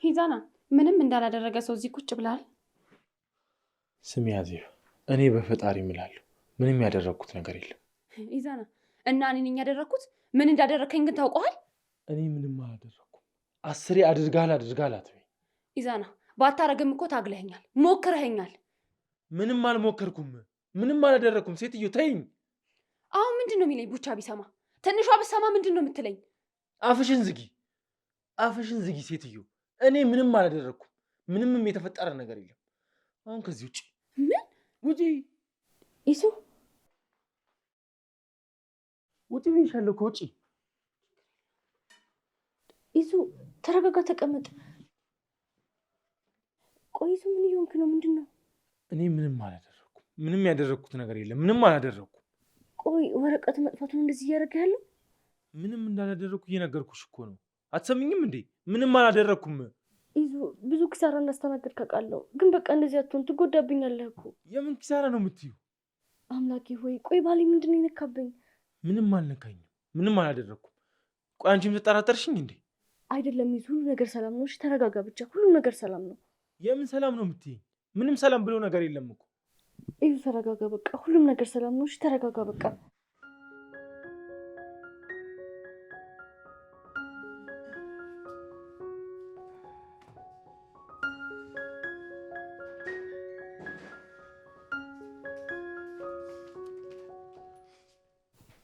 ሂዛና ምንም እንዳላደረገ ሰው እዚህ ቁጭ ብላል። ስሚ አዜብ፣ እኔ በፈጣሪ እምላለሁ ምንም ያደረኩት ነገር የለም። ሂዛና እና እኔ ነኝ ያደረኩት? ምን እንዳደረከኝ ግን ታውቀዋል? እኔ ምንም አላደረኩም። 10 አድርጋል አትበይ። ሂዛና ባታረግም እኮ ታግለኸኛል፣ ሞክረኸኛል። ምንም አልሞከርኩም፣ ምንም አላደረኩም። ሴትዮ ተይኝ። አሁን ምንድን ነው የሚለኝ? ቡቻ ቢሰማ ትንሿ ብሰማ ምንድን ነው የምትለኝ? አፍሽን ዝጊ ሴትዮ። እኔ ምንም አላደረኩም። ምንም የተፈጠረ ነገር የለም። አሁን ከዚህ ውጪ ምን ውጪ። ኢሱ ውጪ ብዬሻለሁ። ከውጪ ኢሱ ተረጋጋ፣ ተቀመጥ። ቆይ ኢሱ ምን እየሆንክ ነው? ምንድን ነው? እኔ ምንም አላደረኩም። ምንም ያደረኩት ነገር የለም። ምንም አላደረኩም። ቆይ ወረቀት መጥፋቱን እንደዚህ እያደረገ ያለው? ምንም እንዳላደረኩ እየነገርኩሽ እኮ ነው። አትሰሚኝም እንዴ? ምንም አላደረኩም። ኢዙ ብዙ ኪሳራ እንዳስተናገድ ካውቃለሁ፣ ግን በቃ እንደዚህ አትሆን፣ ትጎዳብኛለህ እኮ። የምን ኪሳራ ነው የምትዩ? አምላኬ ሆይ ቆይ ባሌ ምንድን ነው የነካብኝ? ምንም አልነካኝም። ምንም አላደረኩም። ቆይ አንቺም ተጠራጠርሽኝ እንዴ? አይደለም ኢዙ፣ ሁሉ ነገር ሰላም ነው። እሺ ተረጋጋ ብቻ። ሁሉ ነገር ሰላም ነው። የምን ሰላም ነው የምትይኝ? ምንም ሰላም ብሎ ነገር የለም እኮ። ኢዙ ተረጋጋ በቃ። ሁሉም ነገር ሰላም ነው። እሺ ተረጋጋ በቃ።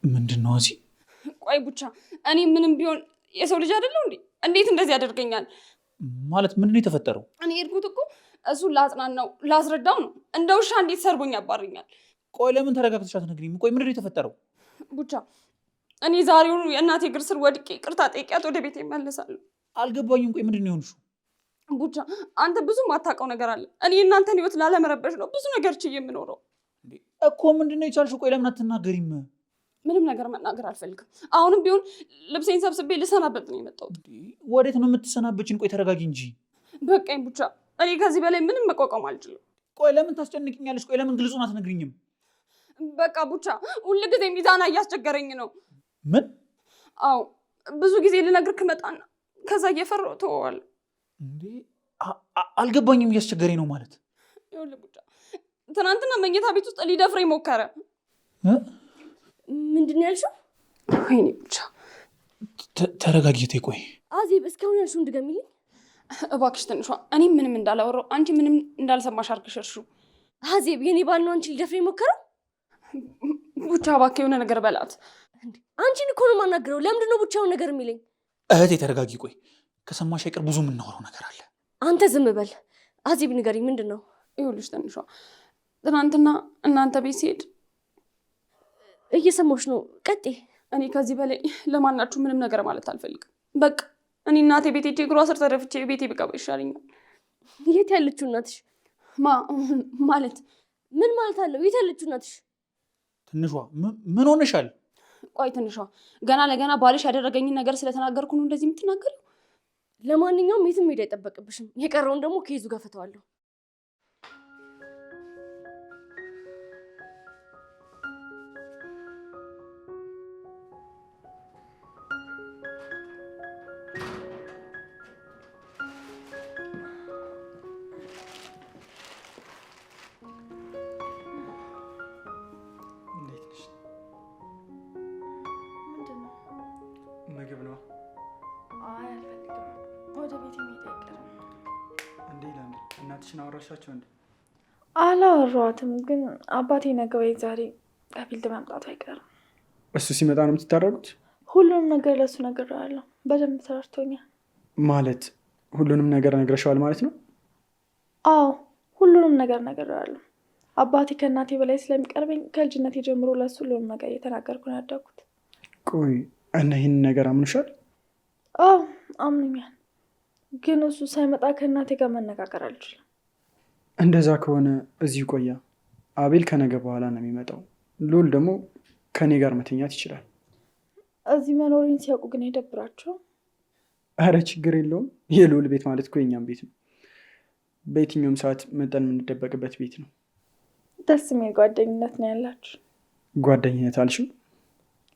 ምንድን ነው እዚህ? ቆይ ቡቻ፣ እኔ ምንም ቢሆን የሰው ልጅ አይደለሁ እንዴ? እንዴት እንደዚህ ያደርገኛል? ማለት ምንድን ነው የተፈጠረው? እኔ ሄድኩት እኮ እሱን ላጽናናው ላስረዳው ነው። እንደ ውሻ እንዴት ሰርቦኝ ያባርኛል? ቆይ ለምን ተረጋግተሽ አትነግሪኝም? ቆይ ምንድን ነው የተፈጠረው? ቡቻ፣ እኔ ዛሬውኑ የእናቴ እግር ስር ወድቄ ይቅርታ ጠይቂያት ወደ ቤት እመለሳለሁ። አልገባኝም። ቆይ ምንድን ነው የሆንሽው? ቡቻ፣ አንተ ብዙ የማታውቀው ነገር አለ። እኔ እናንተን ህይወት ላለመረበሽ ነው ብዙ ነገር ችዬ የምኖረው እኮ። ምንድን ነው የቻልሽው? ቆይ ለምን አትናገሪም? ምንም ነገር መናገር አልፈልግም። አሁንም ቢሆን ልብሴን ሰብስቤ ልሰናበት ነው የመጣሁት። ወዴት ነው የምትሰናበችን? ቆይ ተረጋጊ እንጂ። በቃኝ ቡቻ፣ እኔ ከዚህ በላይ ምንም መቋቋም አልችልም። ቆይ ለምን ታስጨንቅኛለሽ? ቆይ ለምን ግልጹን አትነግሪኝም? በቃ ቡቻ፣ ሁልጊዜ ሚዛና እያስቸገረኝ ነው። ምን? አዎ ብዙ ጊዜ ልነግርህ መጣና ከዛ እየፈራሁ ተወዋለሁ። እንዴ አልገባኝም። እያስቸገረኝ ነው ማለት? ይኸውልህ ቡቻ፣ ትናንትና መኝታ ቤት ውስጥ ሊደፍረኝ ሞከረ። ምንድን ነው ያልሽው? ወይኔ ቡቻ፣ ተረጋጊቴ። ቆይ አዜብ፣ እስካሁን ያልሽውን ድገሚልኝ እባክሽ። ትንሿ እኔ ምንም እንዳላወራው አንቺ ምንም እንዳልሰማሽ አድርገሽ እርሺው። አዜብ፣ የኔ ባል ነው አንቺን ሊደፍረኝ ሞከረው? ቡቻ እባክህ የሆነ ነገር በላት። አንቺን እኮ ነው የማናግረው። ለምንድን ነው ቡቻውን ነገር የሚለኝ? እህቴ ተረጋጊ። ቆይ ከሰማሽ አይቀር ብዙ የምናወራው ነገር አለ። አንተ ዝም በል። አዜብ ንገሪኝ፣ ምንድን ነው? ይኸውልሽ ትንሿ፣ ትናንትና እናንተ ቤት ሲሄድ እየሰማሁሽ ነው። ቀጤ። እኔ ከዚህ በላይ ለማናችሁ ምንም ነገር ማለት አልፈልግም። በቃ እኔ እናቴ ቤት ሄጄ እግሯ ስር ተደፍቼ ቤቴ ብገባ ይሻለኛል። የት ያለችው እናትሽ? ማለት ምን ማለት አለው? የት ያለችው እናትሽ? ትንሿ ምን ሆነሻል? ቆይ ትንሿ፣ ገና ለገና ባልሽ ያደረገኝን ነገር ስለተናገርኩ ነው እንደዚህ የምትናገሪው? ለማንኛውም የትም ሄድ አይጠበቅብሽም። የቀረውን ደግሞ ከይዙ ጋር ፈተዋለሁ። ምግብ ነው? አይ አልፈልግም። ወደ ቤት መሄድ አይቀርም። እንዴ ለምን? እናትሽን አወራሻቸው እንዴ? አላወራኋትም፣ ግን አባቴ ነገ ወይ ዛሬ ከፊልድ መምጣቱ አይቀርም። እሱ ሲመጣ ነው የምትታረቁት? ሁሉንም ነገር ለእሱ ነግሬዋለሁ። በደንብ ተረድቶኛል። ማለት ሁሉንም ነገር ነግረሻዋል ማለት ነው? አዎ ሁሉንም ነገር ነግሬዋለሁ። አባቴ ከእናቴ በላይ ስለሚቀርበኝ ከልጅነቴ ጀምሮ ለእሱ ሁሉንም ነገር እየተናገርኩ ነው ያደግኩት። ቆይ እና ይህንን ነገር አምኑሻል? አዎ አምኑኛል፣ ግን እሱ ሳይመጣ ከእናቴ ጋር መነጋገር አልችልም። እንደዛ ከሆነ እዚሁ ቆያ። አቤል ከነገ በኋላ ነው የሚመጣው። ሉል ደግሞ ከኔ ጋር መተኛት ይችላል። እዚህ መኖሪን ሲያውቁ ግን አይደብራቸው? አረ ችግር የለውም። የሉል ቤት ማለት እኮ የኛም ቤት ነው። በየትኛውም ሰዓት መጠን የምንደበቅበት ቤት ነው። ደስ የሚል ጓደኝነት ነው ያላችሁ። ጓደኝነት አልሽው?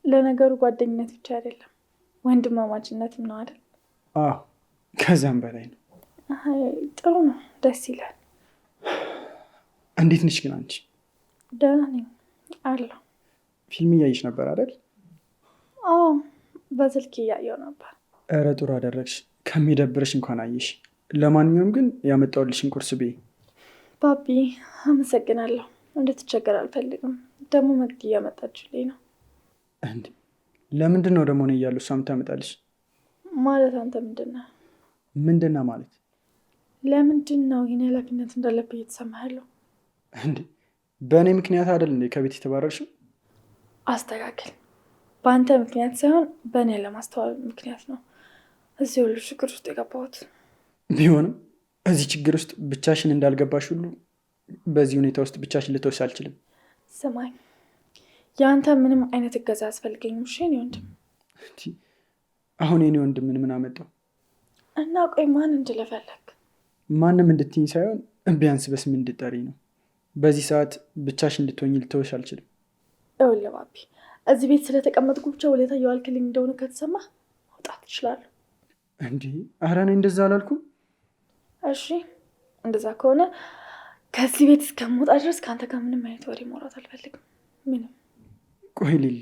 ለነገሩ ጓደኝነት ብቻ አይደለም ወንድማማችነትም ነው አይደል? አዎ ከዛም በላይ ነው። ጥሩ ነው፣ ደስ ይላል። እንዴት ነሽ ግን አንቺ? ደህና ነኝ አለሁ። ፊልም እያየሽ ነበር አይደል? አዎ በስልክ እያየው ነበር። ኧረ ጥሩ አደረግሽ። ከሚደብርሽ እንኳን አየሽ። ለማንኛውም ግን ያመጣሁልሽን ቁርስ ብይ። ባቢ አመሰግናለሁ። እንድትቸገር አልፈልግም። ደግሞ መግድ እያመጣችልኝ ነው። እንዴ ለምንድን ነው ደግሞ ነው እያሉ እሷ የምታመጣልሽ? ማለት አንተ ምንድነው? ምንድነው ማለት? ለምንድን ነው ይህን ኃላፊነት እንዳለብህ እየተሰማህ ያለው? እንዴ በእኔ ምክንያት አይደል እንዴ ከቤት የተባረርሽው? አስተካክል። በአንተ ምክንያት ሳይሆን በእኔ ለማስተዋል ምክንያት ነው እዚህ ሁሉ ችግር ውስጥ የገባሁት። ቢሆንም እዚህ ችግር ውስጥ ብቻሽን እንዳልገባሽ ሁሉ በዚህ ሁኔታ ውስጥ ብቻሽን ልተውሽ አልችልም። ስማኝ፣ የአንተ ምንም አይነት እገዛ አያስፈልገኝም። እሺ የእኔ ወንድም። አሁን የኔ ወንድም ምን አመጣው? እና ቆይ ማን እንድለፈለግ? ማንም እንድትይኝ ሳይሆን ቢያንስ በስም እንድጠሪ ነው። በዚህ ሰዓት ብቻሽን እንድትሆኝ ልተውሽ አልችልም። ይኸውልህ ባቢ፣ እዚህ ቤት ስለተቀመጥኩ ብቻ ውለታ እየዋልክልኝ እንደሆነ ከተሰማ መውጣት ትችላለህ። እንዲህ ኧረ እኔ እንደዛ አላልኩም። እሺ እንደዛ ከሆነ ከዚህ ቤት እስከምወጣ ድረስ ከአንተ ጋር ምንም አይነት ወሬ ማውራት አልፈልግም። ምንም። ቆይ ሊሊ፣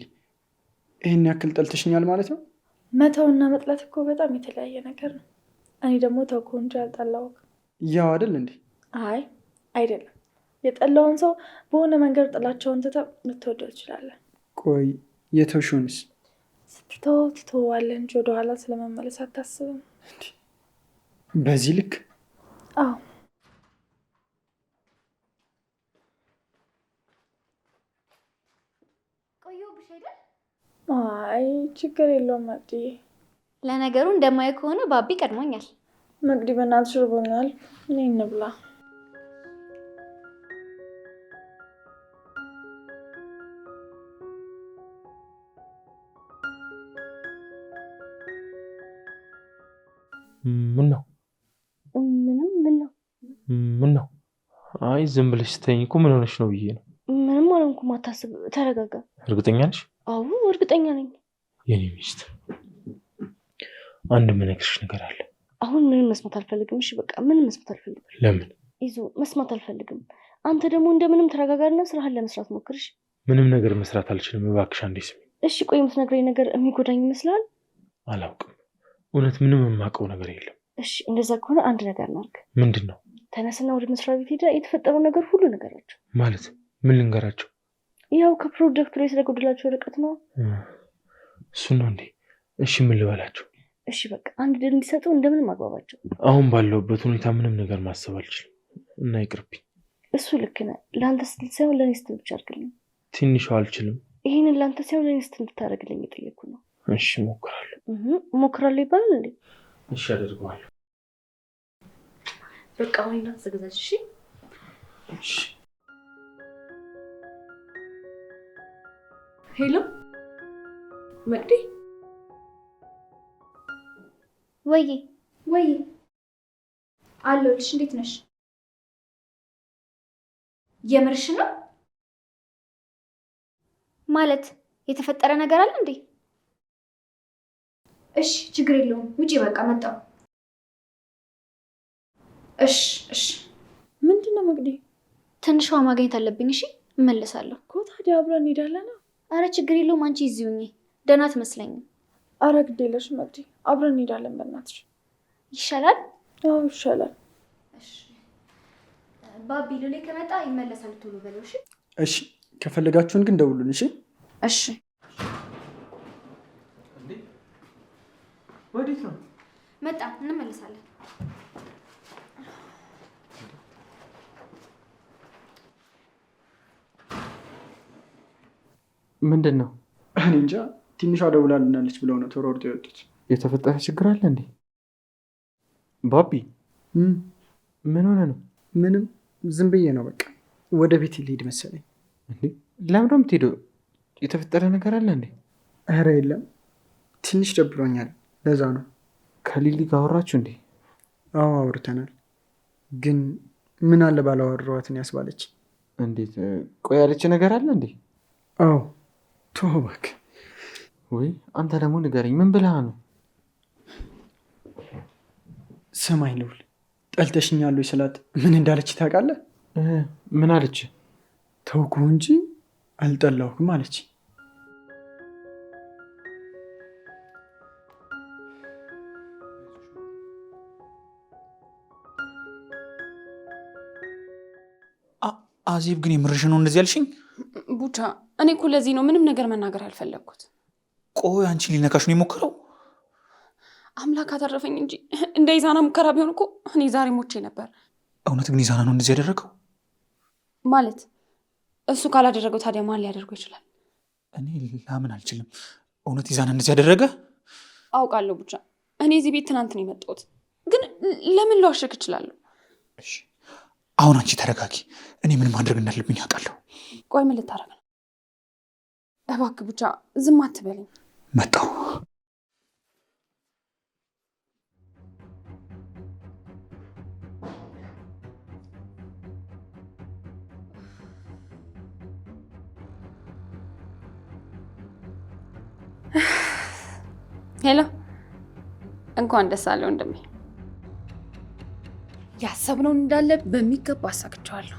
ይህን ያክል ጠልተሽኛል ማለት ነው? መተውና መጥላት እኮ በጣም የተለያየ ነገር ነው። እኔ ደግሞ ተውኩ እንጂ አልጠላሁም። ያው አይደል እንዴ? አይ አይደለም። የጠላውን ሰው በሆነ መንገድ ጥላቸውን ትተህ ልትወደው ትችላለህ። ቆይ የተውሽውንስ? ስትተወው ትተወዋለህ እንጂ ወደኋላ ስለመመለስ አታስብም። በዚህ ልክ? አዎ። ቆየሁብሽ አይደል? አይ ችግር የለውም መቅዲ። ለነገሩ እንደማየው ከሆነ ባቢ ቀድሞኛል። መቅዲ በእናትሽ ርቦኛል፣ እኔ እንብላ። ምን ነው? ምን ነው? አይ ዝም ብለሽ ስተኝ እኮ ምን ሆነሽ ነው ብዬ ነው። ምንም አልሆንኩም፣ አታስብ፣ ተረጋጋ። እርግጠኛ ነሽ? አዎ እርግጠኛ ነኝ። የኔ ሚስት አንድ የምነግርሽ ነገር አለ። አሁን ምንም መስማት አልፈልግም። እሺ በቃ ምንም መስማት አልፈልግም። ለምን? ይዞ መስማት አልፈልግም። አንተ ደግሞ እንደምንም ተረጋጋና ስራህን ለመስራት ሞክርሽ። ምንም ነገር መስራት አልችልም፣ እባክሽ አንዴ ስሚ። እሺ ቆይ የምትነግረኝ ነገር የሚጎዳኝ ይመስላል? አላውቅም፣ እውነት ምንም የማውቀው ነገር የለም። እሺ እንደዛ ከሆነ አንድ ነገር እናድርግ። ምንድን ነው? ተነስና ወደ መስሪያ ቤት ሄዳ የተፈጠረው ነገር ሁሉ ነገራቸው። ማለት ምን ልንገራቸው? ያው ከፕሮጀክቱ ላይ ስለጎደላቸው ወረቀት ነው። እሱ ነው እንዴ? እሺ ምን ልበላቸው? እሺ በቃ አንድ ድል እንዲሰጡ እንደምንም አግባባቸው። አሁን ባለሁበት ሁኔታ ምንም ነገር ማሰብ አልችልም እና ይቅርብኝ። እሱ ልክ ነህ። ለአንተ ስትል ሳይሆን ለእኔ ስትል ብቻ አድርግልኝ። ትንሿ አልችልም። ይህንን ለአንተ ሳይሆን ለእኔ ስትል እንድታደርግልኝ የጠየኩ ነው። እሺ እሞክራለሁ። እሞክራለሁ ይባላል እንዴ? እሺ አደርገዋለሁ። በቃ አሁን ና ተዘጋጅ። እሺ እሺ። ሄሎ መቅዲ። ወይ አለሁልሽ። እንዴት ነሽ? የምርሽ ነው ማለት? የተፈጠረ ነገር አለ እንዴ? እሺ ችግር የለውም። ውጪ በቃ መጣሁ። እሺ። ምንድነው መቅዲ? ትንሿ ማግኘት አለብኝ። እሺ እመለሳለሁ እኮ። ታዲያ አብረን እንሄዳለን። አረ ችግር የለውም። አንቺ እዚሁ ሁኚ። ደህና አትመስለኝም። አረ ግድ የለሽም መቅዲ፣ አብረን እንሄዳለን። በእናትሽ ይሻላል። አዎ ይሻላል። እሺ ባቢ ሉሌ ከመጣ ይመለሳል። ቶሎ በለው። እሺ እሺ። ከፈለጋችሁን ግን ደውሉን። እሺ እሺ። ወዴት ነው? መጣ፣ እንመለሳለን። ምንድን ነው? እኔ እንጃ። ትንሿ ደውላልናለች ብለው ነው ተሯርጠው የወጡት። የተፈጠረ ችግር አለ እንዴ? ባቢ ምን ሆነ ነው? ምንም፣ ዝም ብዬ ነው። በቃ ወደ ቤት ልሄድ መሰለኝ። እንዴ ለምንድነው የምትሄደው? የተፈጠረ ነገር አለ እንዴ? ኧረ የለም፣ ትንሽ ደብሮኛል፣ ለዛ ነው። ከሊሊ ጋር አወራችሁ እንዴ? አዎ አውርተናል፣ ግን ምን አለ ባላወራኋትን ያስባለች። እንዴት? ቆይ ያለች ነገር አለ እንዴ? አዎ ተው እባክህ። ወይ አንተ ደግሞ ንገረኝ፣ ምን ብለህ ነው? ስማኝ ልውል፣ ጠልተሽኛል ወይ ስላት ምን እንዳለች ታውቃለህ? ምን አለች? ተውኩህ እንጂ አልጠላሁህም አለች። አዜብ ግን የምርሽ ነው እንደዚህ ያልሽኝ? ቡቻ እኔ እኮ ለዚህ ነው ምንም ነገር መናገር ያልፈለግኩት። ቆይ አንቺ ሊነካሽ ነው የሞከረው? አምላክ አተረፈኝ እንጂ እንደ ኢዛና ሙከራ ቢሆን እኮ እኔ ዛሬ ሞቼ ነበር። እውነት ግን ኢዛና ነው እንደዚህ ያደረገው? ማለት እሱ ካላደረገው ታዲያ ማን ሊያደርገው ይችላል? እኔ ላምን አልችልም። እውነት ኢዛና እንደዚህ ያደረገ? አውቃለሁ ቡቻ፣ እኔ እዚህ ቤት ትናንት ነው የመጣሁት፣ ግን ለምን ልዋሸክ እችላለሁ? እሺ አሁን አንቺ ተረጋጊ። እኔ ምን ማድረግ እንዳለብኝ አውቃለሁ። ቆይ ምን ልታረግ ነው? እባክህ ቡቻ ዝም አትበለኝ። መጣሁ። ሄሎ፣ እንኳን ደስ አለ ወንድሜ። ያሰብነውን እንዳለ በሚገባ አሳክቸዋለሁ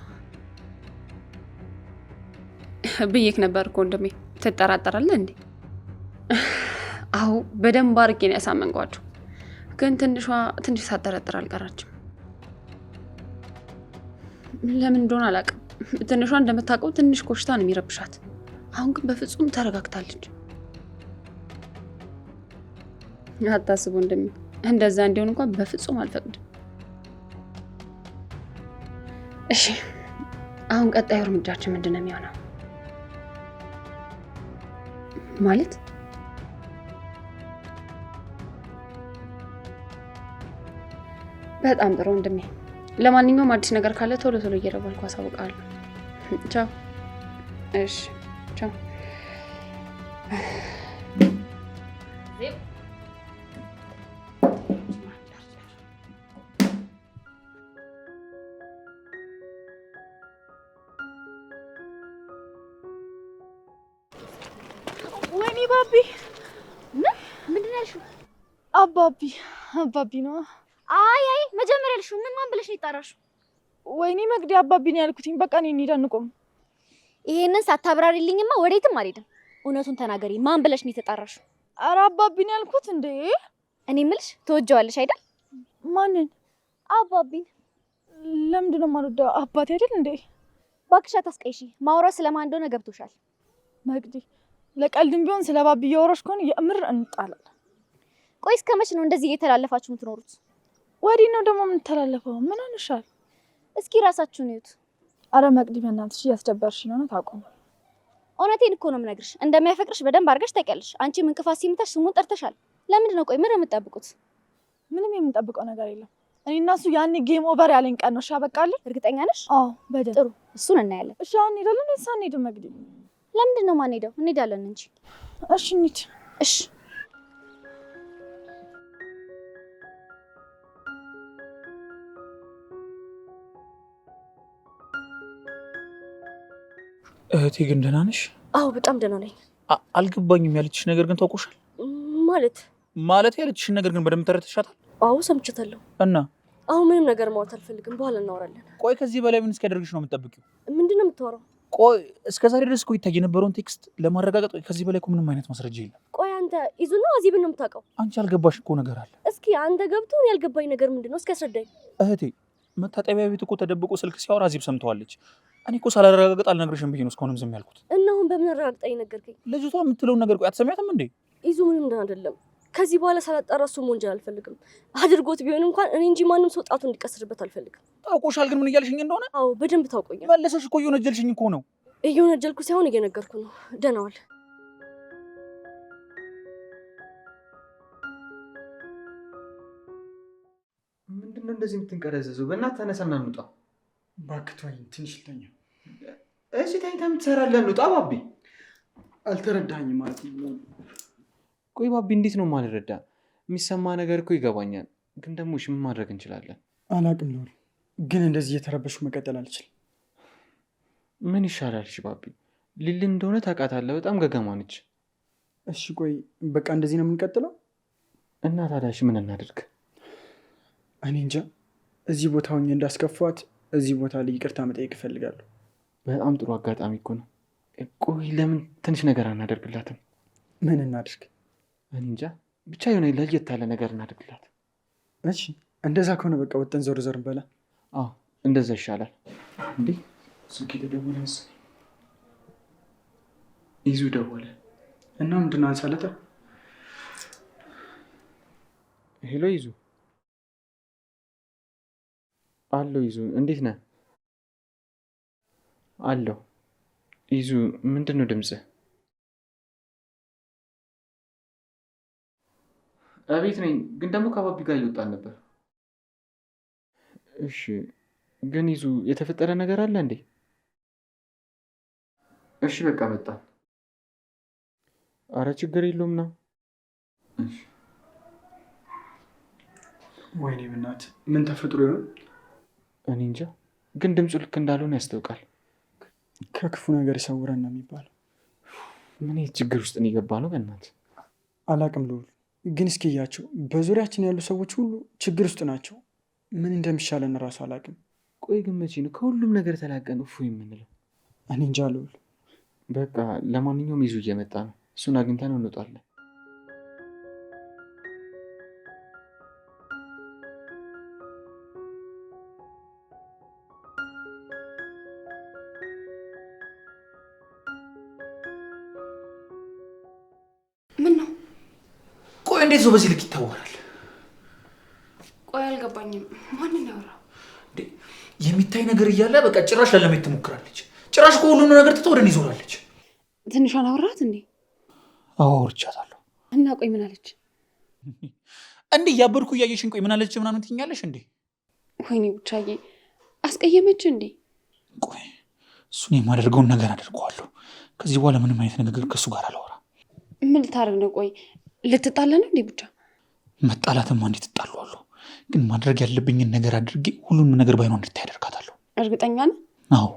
ብዬክ ነበር እኮ ወንድሜ። ትጠራጠራለህ እንዴ? አዎ በደንብ አድርጌ ነው ያሳመንኳቸው፣ ግን ትንሽ ሳጠረጥር አልቀራችም። ለምን እንደሆነ አላውቅም። ትንሿ እንደምታውቀው ትንሽ ኮሽታ ነው የሚረብሻት። አሁን ግን በፍጹም ተረጋግታለች። አታስቡ ወንድሜ፣ እንደዛ እንዲሆን እንኳን በፍጹም አልፈቅድም። እሺ አሁን ቀጣዩ እርምጃችን ምንድን ነው የሚሆነው? ማለት በጣም ጥሩ ወንድሜ። ለማንኛውም አዲስ ነገር ካለ ቶሎ ቶሎ እየደወልኩ አሳውቃለሁ። ቻው። እሺ ቻው። ወይኔ ባቢ! ምንድን ያልሽው? አባቢ ነው። አይ መጀመሪያ ያልሽው ምን ማን ብለሽ ነው የጠራሽው? ወይኔ መግዲ አባቢ ነው ያልኩትኝ። በቃ እኔ እንሂድ እንቆም። ይሄንን ሳታብራሪልኝማ ወዴትም አልሄድም። እውነቱን ተናገሪ፣ ማን ብለሽ ነው የተጠራሽው? ኧረ አባቢ ነው ያልኩት እንዴ። እኔ የምልሽ ትወጂዋለሽ አይደል? ማንን? አባቢን። ለምንድን ነው የማልወደው? አባቴ አይደል እንዴ? እባክሽ አታስቀይሺ። ማውራት ስለማን እንደሆነ ገብቶሻል። መግዲ ለቀልድም ቢሆን ስለ ባቢ እያወራሽ ከሆነ የምር እንጣላለን። ቆይ እስከ መቼ ነው እንደዚህ እየተላለፋችሁ የምትኖሩት? ወዲህ ነው ደግሞ የምንተላለፈው። ምን ሆነሻል? እስኪ ራሳችሁን እዩት። አረ መቅዲ በእናትሽ እያስደበርሽኝ ነው። ታውቁም። እውነቴን እኮ ነው የምነግርሽ። እንደሚያፈቅርሽ በደንብ አድርገሽ ታውቂያለሽ። አንቺም እንቅፋት ሲመታሽ ስሙን ጠርተሻል። ለምንድን ነው ቆይ ምን የምትጠብቁት? ምንም የምንጠብቀው ነገር የለም። እኔ እና እሱ ያኔ ጌም ኦቨር ያለኝ ቀን ነው። እሺ አበቃልኝ። እርግጠኛ ነሽ? አዎ በደንብ። ጥሩ፣ እሱን እናያለን። እሺ አሁን እንሄዳለን ወይስ አንሄድም መቅዲ? ለምንድን ነው ማን ሄደው? እንሄዳለን እንጂ። እሺ እንሂድ። እሺ እህቴ ግን ደህና ነሽ? አዎ በጣም ደህና ነኝ። አልገባኝም። ያለችሽ ነገር ግን ታውቆሻል? ማለት ያለችሽን ነገር ግን በደንብ ተረድተሻታል? አዎ ሰምቼታለሁ። እና አሁን ምንም ነገር ማውራት አልፈልግም። በኋላ እናወራለን። ቆይ ከዚህ በላይ ምን እስኪያደርግሽ ነው የምትጠብቂው? ምንድን ነው የምታወራው? ቆይ እስከዛሬ ድረስ እኮ ይታይ የነበረውን ቴክስት ለማረጋገጥ ከዚህ በላይ እኮ ምንም አይነት ማስረጃ የለም። ቆይ አንተ ይዙና አዜብን ነው የምታውቀው? አንቺ ያልገባሽ እኮ ነገር አለ። እስኪ አንተ ገብቶን ያልገባኝ ነገር ምንድን ነው? እስኪ አስረዳኝ። እህቴ መታጠቢያ ቤት እኮ ተደብቆ ስልክ ሲያወራ አዜብ ሰምተዋለች። እኔ እኮ ሳላረጋግጥ አልነግርሽም ብዬ ነው እስካሁንም ዝም ያልኩት። እና አሁን በምን አረጋግጠኝ ነገርከኝ? ልጅቷ የምትለውን ነገር ቆይ አትሰሚያትም እንዴ? ይዙ ምንም ደህና አይደለም። ከዚህ በኋላ ሳላጣራ እሱን ወንጀል አልፈልግም። አድርጎት ቢሆን እንኳን እኔ እንጂ ማንም ሰው ጣቱን እንዲቀስርበት አልፈልግም። ታውቆሻል ግን ምን እያልሽኝ እንደሆነ? አዎ በደንብ ታውቆኛል። መለሰሽ እኮ እየወነጀልሽኝ እኮ ነው። እየወነጀልኩ ሳይሆን እየነገርኩ ነው። ደህና ዋል። ምንድነው እንደዚህ የምትንቀረዘዘው? በእናትህ ተነሳና እንውጣ። እባክህ ተወኝ፣ ትንሽ ልተኛ። እዚህ ተኝተህ የምትሰራለህ? እንውጣ ባቢ። አልተረዳኸኝም ማለት ነው። ቆይ ባቢ እንዴት ነው የማልረዳ? የሚሰማ ነገር እኮ ይገባኛል፣ ግን ደግሞ እሺ ምን ማድረግ እንችላለን? አላቅም ልውል፣ ግን እንደዚህ እየተረበሹ መቀጠል አልችልም። ምን ይሻላል? እሺ ባቢ፣ ሊሊ እንደሆነ ታውቃታለህ፣ በጣም ገገማ ነች። እሺ ቆይ በቃ እንደዚህ ነው የምንቀጥለው? እና ታዲያ እሺ ምን እናድርግ? እኔ እንጃ። እዚህ ቦታ ሆኜ እንዳስከፋት እዚህ ቦታ ላይ ይቅርታ መጠየቅ እፈልጋለሁ። በጣም ጥሩ አጋጣሚ እኮ ነው። ቆይ ለምን ትንሽ ነገር አናደርግላትም? ምን እናድርግ? እኔ እንጃ፣ ብቻ የሆነ ለየት ያለ ነገር እናደርግላት። እሺ እንደዛ ከሆነ በቃ ወጥተን ዞር ዞር እንበላ። አዎ እንደዛ ይሻላል። እንዴ ስልክ የተደወለ መሰለኝ። ይዙ ደወለ እና ምንድን ነው አንሳለተ? ሄሎ ይዙ። አሎ ይዙ፣ እንዴት ነህ? አለው ይዙ። ምንድን ነው ድምፅህ? እቤት ነኝ፣ ግን ደግሞ ከባቢ ጋር እየወጣን ነበር። እሺ ግን ይዙ የተፈጠረ ነገር አለ እንዴ? እሺ በቃ መጣን። አረ ችግር የለውም ና። ወይኔ በእናትህ ምን ተፈጥሮ ይሆን? እኔ እንጃ፣ ግን ድምፁ ልክ እንዳልሆነ ያስታውቃል። ከክፉ ነገር ይሰውረን ነው የሚባለው። ምን ችግር ውስጥ ነው የገባ ነው? በእናትህ አላቅም ልውል፣ ግን እስኪ እያቸው በዙሪያችን ያሉ ሰዎች ሁሉ ችግር ውስጥ ናቸው። ምን እንደሚሻለን እራሱ አላቅም። ቆይ ግን መቼ ነው ከሁሉም ነገር ተላቀን እፎ የምንለው? እኔ እንጃ ልውል። በቃ ለማንኛውም ይዙ እየመጣ ነው። እሱን አግኝተን እንወጣለን። ምን ነው? ቆይ እንዴት ሰው በዚህ ልክ ይታወራል? ቆይ አልገባኝም። ማንን ያወራው? የሚታይ ነገር እያለ በቃ ጭራሽ ለለመድ ትሞክራለች። ጭራሽ ከሁሉም ነገር ትተው ወደ እኔ ዞራለች። ትንሿን አወራት እንዴ? አዎ አውርቻታለሁ። እና ቆይ ምን አለች? እንዴ እያበድኩ እያየሽኝ ቆይ ምን አለች ምናምን ትይኛለሽ እንዴ? ወይኔ ቡቻዬ አስቀየመች እንዴ? ቆይ እሱን የማደርገውን ነገር አደርገዋለሁ። ከዚህ በኋላ ምንም አይነት ንግግር ከእሱ ጋር አላወራም። ምን ልታደርግ ነው? ቆይ ልትጣላ ነው እንዴ? ቡቻ መጣላትማ እንዴት እጣላለሁ? ግን ማድረግ ያለብኝን ነገር አድርጌ ሁሉንም ነገር ባይኗ እንድታይ አደርጋታለሁ። እርግጠኛ ነህ? አዎ።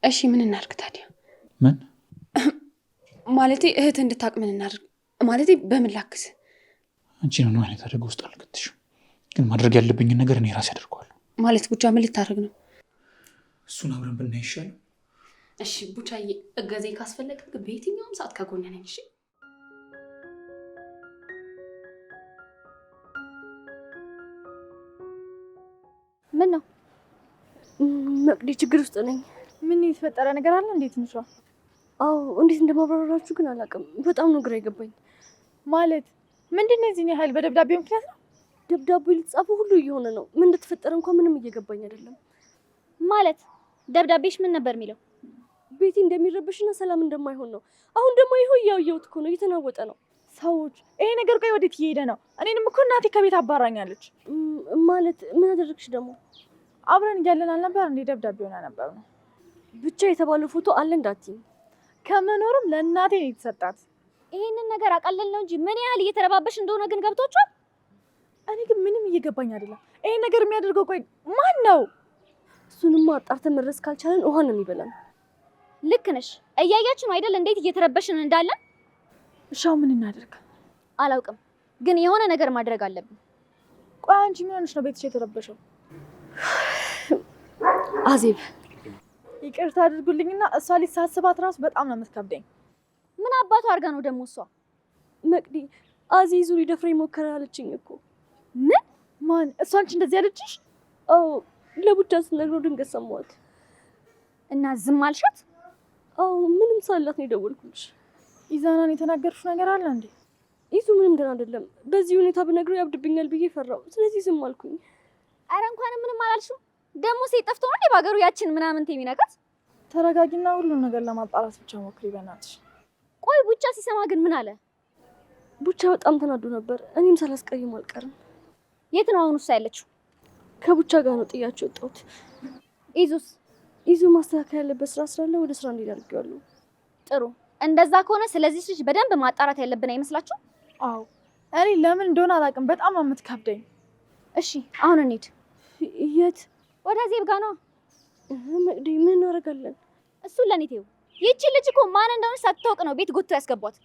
እሺ ምን እናድርግ ታዲያ? ምን ማለቴ እህት እንድታቅ ምን እናድርግ? ማለቴ በምን ላክስ? አንቺን ምንም አይነት አደጋ ውስጥ አልከትሽም፣ ግን ማድረግ ያለብኝን ነገር እኔ ራሴ አደርገዋለሁ። ማለት ቡቻ ምን ልታደርግ ነው? እሱን አብረን ብናይ ይሻላል። እሺ ቡቻዬ እገዜ ካስፈለገ በየትኛውም ሰዓት ከጎን ነኝ። እሺ ምን ነው መቅዲ ችግር ውስጥ ነኝ። ምን የተፈጠረ ነገር አለ? እንዴት ንሿ? አዎ እንዴት እንደማብራራችሁ ግን አላውቅም። በጣም ነው ግራ የገባኝ። ማለት ምንድን ነው የዚህን ያህል? በደብዳቤው ምክንያት ነው? ደብዳቤ ልትጻፉ ሁሉ እየሆነ ነው። ምን እንደተፈጠረ እንኳን ምንም እየገባኝ አይደለም። ማለት ደብዳቤሽ ምን ነበር የሚለው? ቤቲ እንደሚረበሽና ሰላም እንደማይሆን ነው። አሁን ደግሞ ይኸው እያየሁት እኮ ነው፣ እየተናወጠ ነው። ሰዎች ይሄ ነገር ቆይ ወዴት እየሄደ ነው? እኔንም እኮ እናቴ ከቤት አባራኛለች። ማለት ምን አደረግሽ ደግሞ? አብረን እያለን አልነበር እንዴ? ደብዳቤውን ነበር ነው ብቻ የተባለው ፎቶ አለ እንዳትዪ። ከመኖርም ለእናቴ ነው የተሰጣት። ይሄንን ነገር አቀለል ነው እንጂ ምን ያህል እየተረባበሽ እንደሆነ ግን ገብቶቿል? እኔ ግን ምንም እየገባኝ አይደለም። ይሄን ነገር የሚያደርገው ቆይ ማን ነው? እሱንማ አጣርተን መድረስ ካልቻለን ውሃ ነው የሚበላን። ልክ ነሽ። እያያችሁ ነው አይደል እንዴት እየተረበሽን እንዳለን? እሻው ምን እናደርግ? አላውቅም፣ ግን የሆነ ነገር ማድረግ አለብን። ቆይ አንቺ ምን ሆነሽ ነው ቤትሽ የተረበሸው? አዜብ ይቅርታ አድርጉልኝና እሷ ሊሳስባት ራሱ በጣም ነው የምትከብደኝ። ምን አባቱ አድርጋ ነው ደግሞ እሷ? መቅዲ አዚዙ ሊደፍረኝ ሞከረ አለችኝ እኮ። ምን? ማን? እሷ አንቺ እንደዚህ ያለችሽ? አዎ ለቡቻ ስትነግረው ድንገት ሰማሁት እና ዝም አልሻት? አዎ ምንም ሳላት ነው የደወልኩልሽ። ኢዛናን የተናገርሽው ነገር አለ እንዴ? ይዙ ምንም ደህና አይደለም። በዚህ ሁኔታ ብነግረው ያብድብኛል ብዬ ፈራው። ስለዚህ ዝም አልኩኝ። አረ እንኳን ምንም አላልሽው። ደግሞ ሴት ጠፍቶ ነው እንዴ በሀገሩ ያችን ምናምን የሚነካት? ተረጋጊና ሁሉም ነገር ለማጣራት ብቻ ሞክሪ በእናትሽ። ቆይ ቡቻ ሲሰማ ግን ምን አለ? ቡቻ በጣም ተናዶ ነበር። እኔም ሳላስቀይም አልቀርም። የት ነው አሁን እሷ ያለችው? ከቡቻ ጋር ነው ጥያቸው የወጣሁት። ኢዙስ? ኢዙ ማስተካከል ያለበት ስራ ስላለ ወደ ስራ እንዲሄድ አድርጌዋለሁ። ጥሩ። እንደዛ ከሆነ ስለዚህ ልጅ በደንብ ማጣራት ያለብን አይመስላችሁ? አዎ እኔ ለምን እንደሆነ አላውቅም፣ በጣም ነው የምትከብደኝ። እሺ አሁን እንሂድ። የት? ወደ ዜብ ጋር ነው። መቅዲ ምን እናደርጋለን? እሱን ለኔ ተይው። ይቺ ልጅ እኮ ማን እንደሆነች ሳትታወቅ ነው ቤት ጎትቶ ያስገቧት።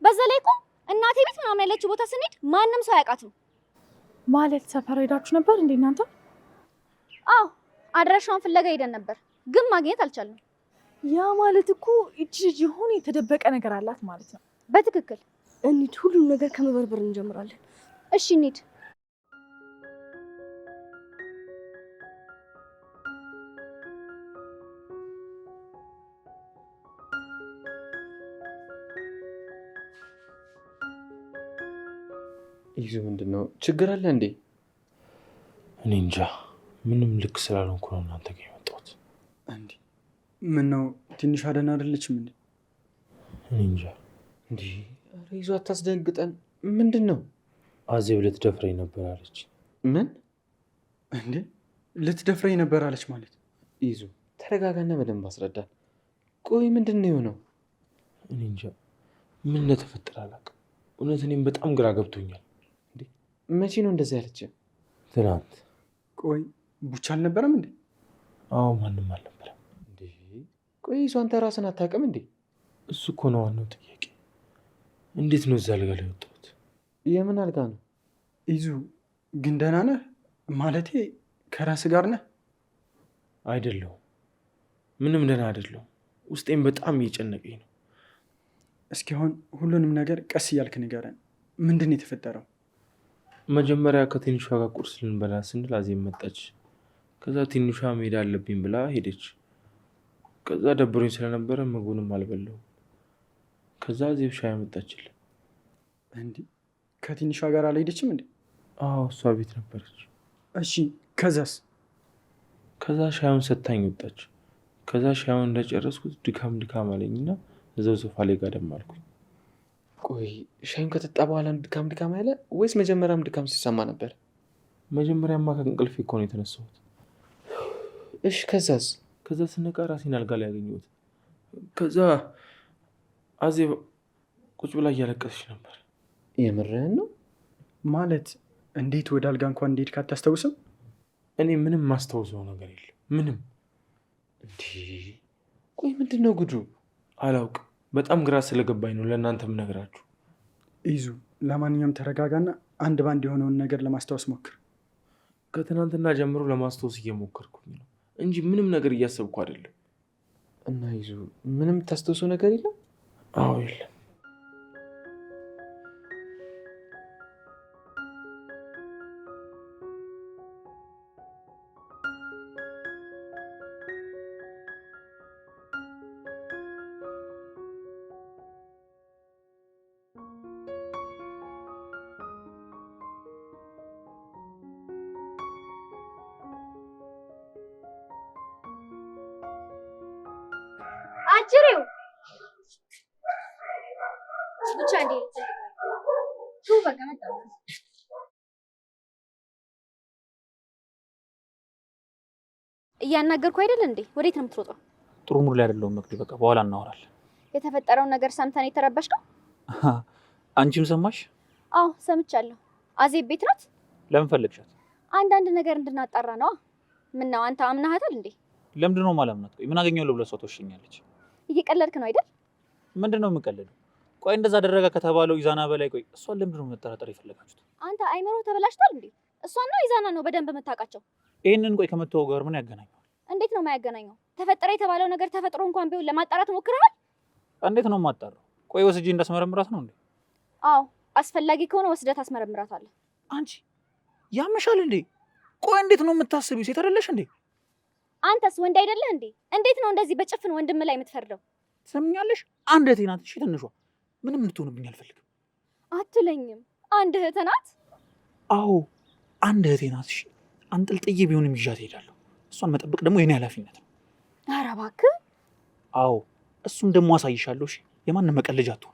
በዛ ላይ እኮ እናቴ ቤት ምናምን ያለችው ቦታ ስንሄድ ማንም ሰው አያውቃትም። ማለት ሰፈር ሄዳችሁ ነበር እንዴ እናንተ? አዎ አድራሻውን ፍለጋ ሄደን ነበር፣ ግን ማግኘት አልቻልንም። ያ ማለት እኮ እቺ ልጅ የሆነ የተደበቀ ነገር አላት ማለት ነው። በትክክል። እንሂድ፣ ሁሉም ነገር ከመበርበር እንጀምራለን። እሺ እንሂድ። ይዙ ምንድን ነው ችግር አለ እንዴ? እኔ እንጃ ምንም ልክ ስላልሆንኩ ነው እናንተ ጋር የመጣሁት። እንዴ ምን ነው ትንሽ አደን አይደለችም እንዴ? እኔ እንጃ እንዴ ኧረ ይዙ አታስደንግጠን። ምንድን ነው? አዜብ ልትደፍረኝ ነበር አለች። ምን? እንዴ ልትደፍረኝ ነበር አለች ማለት? ይዙ ተረጋጋና በደንብ አስረዳን። ቆይ ምንድን ነው የሆነው? እኔ እንጃ ምን እንደተፈጠረ አላውቅም። እውነት እኔም በጣም ግራ ገብቶኛል። መቼ ነው እንደዚህ ያለች? ትናንት። ቆይ ቡቻ አልነበረም እንዴ? አዎ ማንም አልነበረም። እንዴ ቆይ ይዙ አንተ ራስን አታውቅም እንዴ? እሱ እኮ ነው ዋናው ጥያቄ። እንዴት ነው እዛ አልጋ ላይ ወጣሁት? የምን አልጋ ነው? ይዙ ግን ደህና ነህ? ማለቴ ከራስ ጋር ነህ? አይደለሁም፣ ምንም ደህና አይደለሁም። ውስጤም በጣም እየጨነቀኝ ነው። እስኪ አሁን ሁሉንም ነገር ቀስ እያልክ ንገረን። ምንድን ነው የተፈጠረው? መጀመሪያ ከትንሿ ጋር ቁርስ ልንበላ ስንል አዜብ መጣች። ከዛ ትንሿ መሄድ አለብኝ ብላ ሄደች። ከዛ ደብሮኝ ስለነበረ ምግቡንም አልበላሁም። ከዛ አዜብ ሻይ አመጣችልን። እንዲህ ከትንሿ ጋር አልሄደችም እንዴ? አዎ እሷ ቤት ነበረች። እሺ ከዛስ? ከዛ ሻዩን ሰታኝ ወጣች። ከዛ ሻዩን እንደጨረስኩት ድካም ድካም አለኝና እዛው ሶፋ ላይ ጋደም አልኩኝ። ቆይ ሻዩን ከጠጣ በኋላ ድካም ድካም ያለ ወይስ መጀመሪያም ድካም ሲሰማ ነበር? መጀመሪያማ ከእንቅልፌ እኮ ነው የተነሳሁት። እሺ ከዛስ? ከዛ ስነቃ ራሴን አልጋ ላይ ያገኘሁት። ከዛ አዜብ ቁጭ ብላ እያለቀሰች ነበር። የምርህን ነው? ማለት እንዴት ወደ አልጋ እንኳን እንዴት አታስታውስም? እኔ ምንም ማስታውሰው ነገር የለም ምንም። እንዲህ ቆይ ምንድን ነው ጉዱ? አላውቅም። በጣም ግራ ስለገባኝ ነው ለእናንተ የምነግራችሁ። ይዙ ለማንኛውም ተረጋጋና አንድ ባንድ የሆነውን ነገር ለማስታወስ ሞክር። ከትናንትና ጀምሮ ለማስታወስ እየሞከርኩኝ ነው እንጂ ምንም ነገር እያሰብኩ አይደለም። እና ይዙ ምንም ታስታውሰው ነገር የለም? አዎ የለም። አጭሪው ብቻ እንዴ ቱ በቃ መጣ። እያናገርኩ አይደል እንዴ? ወዴት ነው የምትሮጠው? ጥሩ ሙድ ላይ አይደለሁም መቅዲ። በቃ በኋላ እናወራለን። የተፈጠረውን ነገር ሰምተን የተረበሽከው? አንቺም ሰማሽ? አዎ ሰምቻለሁ። አዜብ ቤት ናት? ለምን ፈለግሻት? አንዳንድ ነገር እንድናጣራ ነዋ። ምን ነው አንተ አምናሃታል እንዴ? ለምንድን ነው ማላምናት? ቆይ ምን አገኘው ብለሽ ሰው ትወሽኛለች? እየቀለድክ ነው አይደል? ምንድን ነው የምቀልደው? ቆይ እንደዛ አደረጋ ከተባለው ኢዛና በላይ ቆይ እሷን ለምንድን ነው መጠራጠር የፈለጋችሁት? አንተ አይምሮ ተበላሽቷል እንዴ? እሷን ነው ኢዛና ነው በደንብ የምታውቃቸው? ይሄንን ቆይ ከመተው ጋር ምን ያገናኘው? እንዴት ነው የማያገናኘው? ተፈጠረ የተባለው ነገር ተፈጥሮ እንኳን ቢሆን ለማጣራት ሞክረሃል? እንዴት ነው የማጣራው? ቆይ ወስጄ እንዳስመረምራት ነው እንዴ? አዎ አስፈላጊ ከሆነ ወስደት አስመረምራታለህ። አንቺ ያመሻል እንዴ? ቆይ እንዴት ነው የምታስቢው? ሴት አይደለሽ እንዴ? አንተስ ወንድ አይደለህ እንዴ? እንዴት ነው እንደዚህ በጭፍን ወንድም ላይ የምትፈርደው? ትሰምኛለሽ? አንድ እህቴ ናት። እሺ ትንሿ ምንም እንድትሆንብኝ አልፈልግም። አትለኝም? አንድ እህት ናት? አዎ አንድ እህቴ ናት። እሺ አንጠልጥዬ ቢሆንም ይዣት እሄዳለሁ። እሷን መጠበቅ ደግሞ የኔ ኃላፊነት ነው። ኧረ እባክህ። አዎ እሱን ደግሞ አሳይሻለሁ። እሺ የማንም መቀለጃ አትሆን።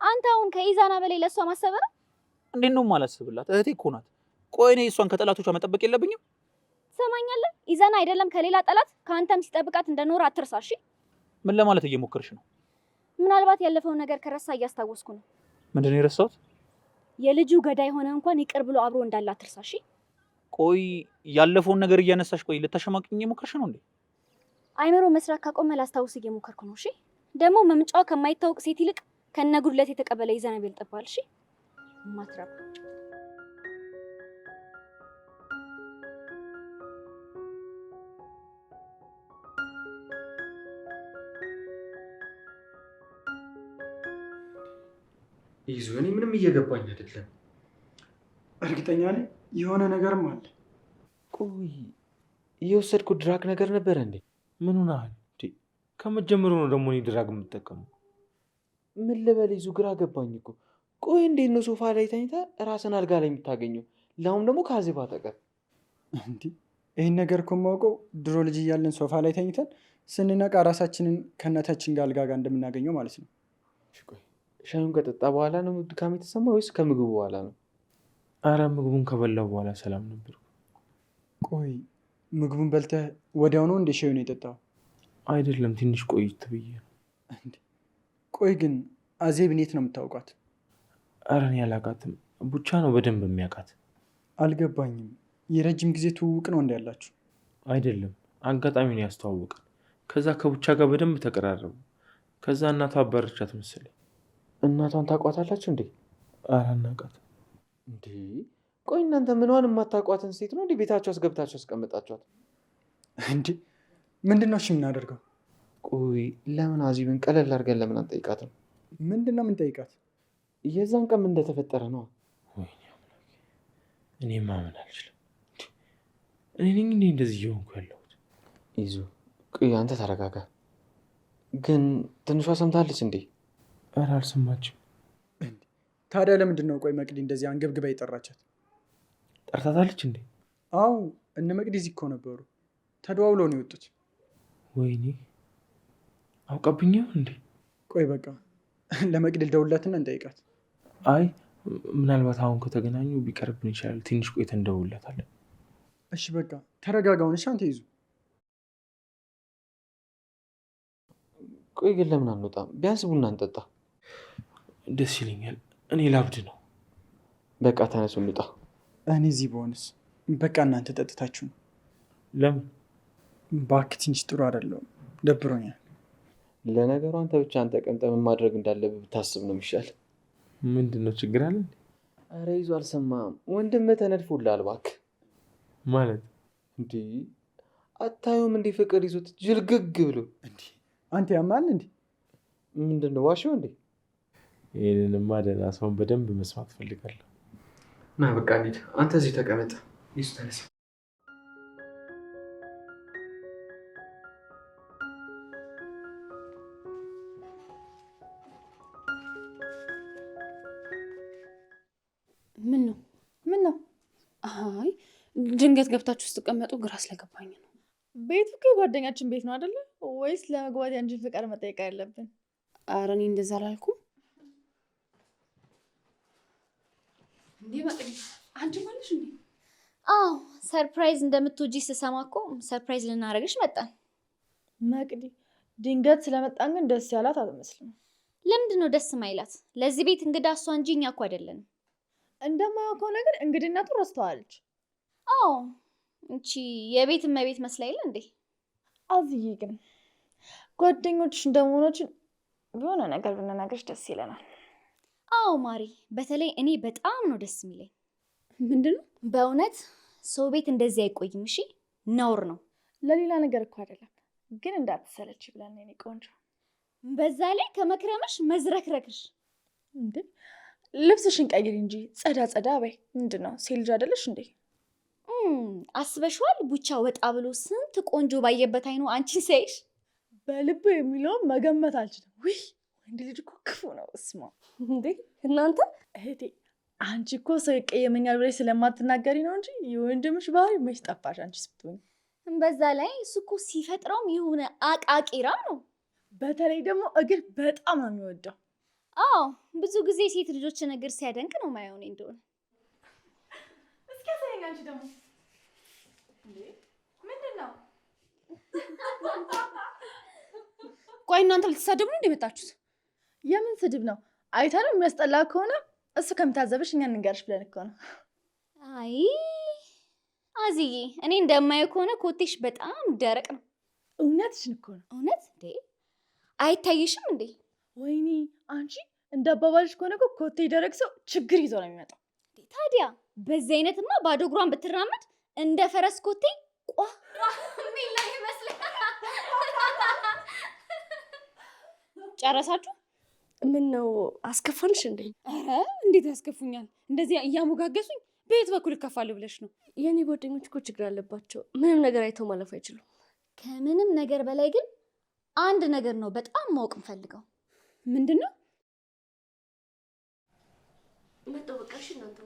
አንተ አሁን ከኢዛና በላይ ለእሷ ማሰብ ነው? እንዴት ነው የማላስብላት? እህቴ እኮ ናት። ቆይ እኔ እሷን ከጠላቶቿ መጠበቅ የለብኝም? ትሰማኛለህ? ኢዛና አይደለም ከሌላ ጠላት ከአንተም ሲጠብቃት እንደኖረ አትርሳ። እሺ ምን ለማለት እየሞከርሽ ነው? ምናልባት ያለፈውን ነገር ከረሳ እያስታወስኩ ነው። ምንድን ነው የረሳሁት? የልጁ ገዳይ ሆነ እንኳን ይቅር ብሎ አብሮ እንዳለ አትርሳ። እሺ ቆይ ያለፈውን ነገር እያነሳሽ ቆይ ልታሸማቅኝ እየሞከርሽ ነው እንዴ? አይምሮ መስራት ካቆመ ላስታውስ እየሞከርኩ ነው። እሺ ደግሞ መምጫዋ ከማይታወቅ ሴት ይልቅ ከነጉድለት የተቀበለ ኢዛና ይበልጥብሃል። እሺ ማትረባ ይዙ እኔ ምንም እየገባኝ አይደለም። እርግጠኛ ነኝ የሆነ ነገርም አለ። ቆይ እየወሰድኩት ድራግ ነገር ነበረ እንዴ? ምን ሆነሃል? ከመጀመሩ ነው ደግሞ እኔ ድራግ የምጠቀመው? ምን ልበል ይዙ፣ ግራ ገባኝ እኮ። ቆይ እንዴት ነው ሶፋ ላይ ተኝታ ራስን አልጋ ላይ የምታገኘው? ለአሁን ደግሞ ከአዜብ አጠገብ። ይህን ነገር እኮ የማውቀው ድሮ ልጅ እያለን ሶፋ ላይ ተኝተን ስንነቃ ራሳችንን ከእናታችን ጋር አልጋ ጋር እንደምናገኘው ማለት ነው። ሻዩን ከጠጣ በኋላ ነው ድካም የተሰማ ወይስ ከምግቡ በኋላ ነው? አረ ምግቡን ከበላው በኋላ ሰላም ነበር። ቆይ ምግቡን በልተህ ወዲያው ነው እንደ ሻዩን የጠጣው? አይደለም ትንሽ ቆይት ብዬ ነው። ቆይ ግን አዜብን የት ነው የምታውቋት? አረ እኔ አላውቃትም፣ ቡቻ ነው በደንብ የሚያውቃት። አልገባኝም። የረጅም ጊዜ ትውውቅ ነው እንደ ያላችሁ? አይደለም አጋጣሚ ነው ያስተዋወቀን። ከዛ ከቡቻ ጋር በደንብ ተቀራረቡ። ከዛ እናቷ አባረቻት መሰለኝ። እናቷን ታውቋታላችሁ እንዴ? አረ አናውቃትም። እንዴ ቆይ እናንተ ምንዋን የማታውቋትን ሴት ነው እንዴ ቤታችሁ አስገብታችሁ አስቀምጣችኋት? እንዴ ምንድን ነው እሺ የምናደርገው? ቆይ ለምን አዜብን ቀለል አድርገን ለምን አንጠይቃትም? ምንድን ነው የምንጠይቃት? የዛን ቀን ምን እንደተፈጠረ ነው። ወይኔ አምላኬ፣ እኔ ማመን አልችልም። እኔ ነኝ እንዴ እንደዚህ እየሆንኩ ያለሁት? ይዙ ቆይ አንተ ተረጋጋ። ግን ትንሿ ሰምታለች እንዴ? ኧረ አልሰማችም። ታዲያ ለምንድን ነው ቆይ መቅዲ እንደዚህ አንገብግባ የጠራቻት? ጠርታታለች እንዴ? አዎ እነ መቅዲ እዚህ እኮ ነበሩ፣ ተደዋውለው ነው የወጡት። ወይኔ አውቀብኛው እንዴ? ቆይ በቃ ለመቅዲ ልደውልላትና እንጠይቃት። አይ ምናልባት አሁን ከተገናኙ ቢቀርብን ይችላል። ትንሽ ቆይተን እንደውልላታለን። እሺ በቃ ተረጋጋውን። እሺ አንተ ይዙ። ቆይ ግን ለምን አንወጣም? ቢያንስ ቡና እንጠጣ። ደስ ይለኛል። እኔ ላብድ ነው። በቃ ተነሱ እንውጣ። እኔ እዚህ በሆንስ? በቃ እናንተ ጠጥታችሁ ነው። ለምን? እባክህ ትንሽ ጥሩ አይደለሁም፣ ደብሮኛል። ለነገሩ አንተ ብቻ አንተ ቀምጠ ምን ማድረግ እንዳለብህ ብታስብ ነው የሚሻል። ምንድን ነው ችግር አለ? አረ ይዞ አልሰማም። ወንድምህ ተነድፎልሃል እባክህ። ማለት እንዴ አታዩም? እንዲህ ፍቅር ይዞት ጅልግግ ብሎ እንዴ አንተ ያማል እንዴ? ምንድን ነው ዋሽው እንዴ? ይህንንማ ደህና ሰውን በደንብ መስማት ፈልጋለሁ። ና በቃ እንሂድ። አንተ እዚህ ተቀመጥ። ይሱ ተነሳ። ምን ነው? አይ ድንገት ገብታችሁ ስትቀመጡ ግራ ስለገባኝ ነው። ቤቱ እኮ የጓደኛችን ቤት ነው አይደለ? ወይስ ለመግባት ያንቺን ፍቃድ መጠየቅ ያለብን? ኧረ እኔ እንደዛ አላልኩም። እንዴ መቅዲ አንቺ ማለሽ እንዴ? አዎ ሰርፕራይዝ እንደምትወጂ ስሰማ እኮ ሰርፕራይዝ ልናደርግሽ መጣን። መቅዲ ድንገት ስለመጣን ግን ደስ ያላት አትመስልም። ለምንድን ነው ደስ ማይላት? ለዚህ ቤት እንግዳ እሷ እንጂ እኛ እኮ አይደለንም። እንደማየው ከሆነ ግን እንግድነቱ ረስተዋለች። አዎ እንቺ የቤት እመቤት መስላ የለ እንዴ? አዝዬ ግን ጓደኞችሽ እንደመሆናችን የሆነ ነገር ብንነግርሽ ደስ ይለናል። አዎ ማሪ፣ በተለይ እኔ በጣም ነው ደስ የሚለኝ። ምንድን ነው? በእውነት ሰው ቤት እንደዚህ አይቆይም። እሺ ነውር ነው። ለሌላ ነገር እኮ አይደለም፣ ግን እንዳትሰለች ብለን ነው። የኔ ቆንጆ፣ በዛ ላይ ከመክረምሽ መዝረክረክሽ። እንዴ ልብስሽን ቀይሪ እንጂ ጸዳ ጸዳ በይ። ምንድን ነው ሴት ልጅ አይደለሽ እንዴ? አስበሽዋል? ቡቻ ወጣ ብሎ ስንት ቆንጆ ባየበት አይኑ አንቺን ሳይሽ በልቡ የሚለውን መገመት አልችልም። ውይ ወንድ ልጅ እኮ ክፉ ነው። እስማ እንዴ እናንተ እህቴ፣ አንቺ እኮ ሰው ይቀየመኛል ብለሽ ስለማትናገሪ ነው እንጂ የወንድምሽ ባህሪ መች ጠፋሽ አንቺ ስትሆኝ። በዛ ላይ እሱ እኮ ሲፈጥረውም የሆነ አቃቂራም ነው። በተለይ ደግሞ እግር በጣም ነው የሚወደው። አዎ ብዙ ጊዜ ሴት ልጆችን እግር ሲያደንቅ ነው ማየው እኔ እንደሆነ። እስኪ ያሳየኝ አንቺ ደግሞ። ምንድን ነው? ቆይ እናንተ ልትሳደቡ ነው እንደመጣችሁት? የምን ስድብ ነው? አይታ ነው የሚያስጠላ ከሆነ እሱ ከምታዘብሽ እኛ እንንገርሽ ብለን እኮ ነው። አይ አዝዬ፣ እኔ እንደማየው ከሆነ ኮቴሽ በጣም ደረቅ ነው። እውነትሽን እኮ ነው። እውነት እንዴ? አይታይሽም እንዴ? ወይኔ አንቺ እንደ አባባልሽ ከሆነ እኮ ኮቴ ደረቅ ሰው ችግር ይዞ ነው የሚመጣው። ታዲያ በዚህ አይነትማ ባዶ እግሯን ብትራመድ እንደ ፈረስ ኮቴ ቋ ሚላ ይመስላል። ጨረሳችሁ? ምን ነው አስከፋንሽ እንዴ? ኧረ እንዴት ያስከፉኛል? እንደዚህ እያሞጋገሱኝ በየት በኩል እከፋለሁ ብለሽ ነው? የኔ ጓደኞች እኮ ችግር አለባቸው። ምንም ነገር አይተው ማለፍ አይችሉም። ከምንም ነገር በላይ ግን አንድ ነገር ነው በጣም ማወቅ እንፈልገው። ምንድን ነው? መጣሁ በቃ። እሺ እናንተ